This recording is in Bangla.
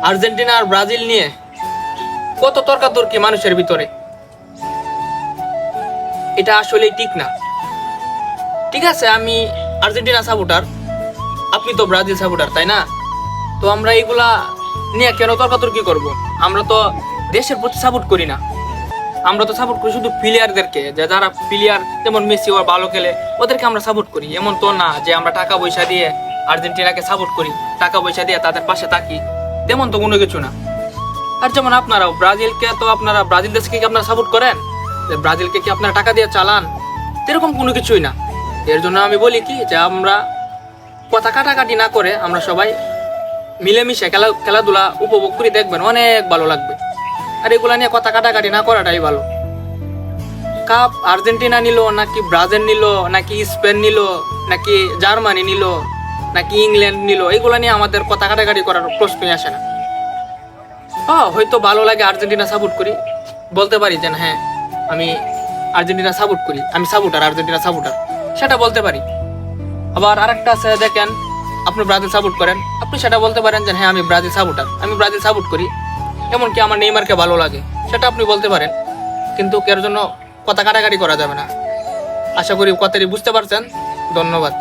আর্জেন্টিনা আর ব্রাজিল নিয়ে কত তর্কাতর্কি মানুষের ভিতরে, এটা আসলে ঠিক না। ঠিক আছে, আমি আর্জেন্টিনা সাপোর্টার, আপনি তো ব্রাজিল সাপোর্টার, তাই না? তো আমরা এগুলা নিয়ে কেন তর্কাতর্কি করব? আমরা তো দেশের প্রতি সাপোর্ট করি না, আমরা তো সাপোর্ট করি শুধু প্লেয়ারদেরকে, যে যারা প্লেয়ার যেমন মেসি ওর ভালো খেলে ওদেরকে আমরা সাপোর্ট করি। এমন তো না যে আমরা টাকা পয়সা দিয়ে আর্জেন্টিনাকে সাপোর্ট করি, টাকা পয়সা দিয়ে তাদের পাশে থাকি, তেমন তো কোনো কিছু না। আর যেমন আপনারাও ব্রাজিলকে, তো আপনারা ব্রাজিল দেশকে কি আপনারা সাপোর্ট করেন? যে ব্রাজিলকে কি আপনারা টাকা দিয়ে চালান? এরকম কোনো কিছুই না। এর জন্য আমি বলি কি, যে আমরা কথা কাটাকাটি না করে আমরা সবাই মিলেমিশে খেলাধুলা উপভোগ করে দেখবেন, অনেক ভালো লাগবে। আর এগুলা নিয়ে কথা কাটাকাটি না করাটাই ভালো। কাপ আর্জেন্টিনা নিল নাকি ব্রাজিল নিল নাকি স্পেন নিল নাকি জার্মানি নিল নাকি ইংল্যান্ড নিল, এগুলা নিয়ে আমাদের কথা কাটাকাটি করার প্রশ্নই আসে না। হয়তো ভালো লাগে আর্জেন্টিনা সাপোর্ট করি, বলতে পারি যে হ্যাঁ আমি আর্জেন্টিনা সাপোর্ট করি, আমি সাপোর্টার, আর্জেন্টিনা সাপোর্টার, সেটা বলতে পারি। আবার আরেকটা আছে, দেখেন আপনি ব্রাজিল সাপোর্ট করেন, আপনি সেটা বলতে পারেন যে হ্যাঁ আমি ব্রাজিল সাপোর্টার, আমি ব্রাজিল সাপোর্ট করি, এমনকি আমার নেইমারকে ভালো লাগে, সেটা আপনি বলতে পারেন। কিন্তু এর জন্য কথা কাটাকাটি করা যাবে না। আশা করি কথাটি বুঝতে পারছেন। ধন্যবাদ।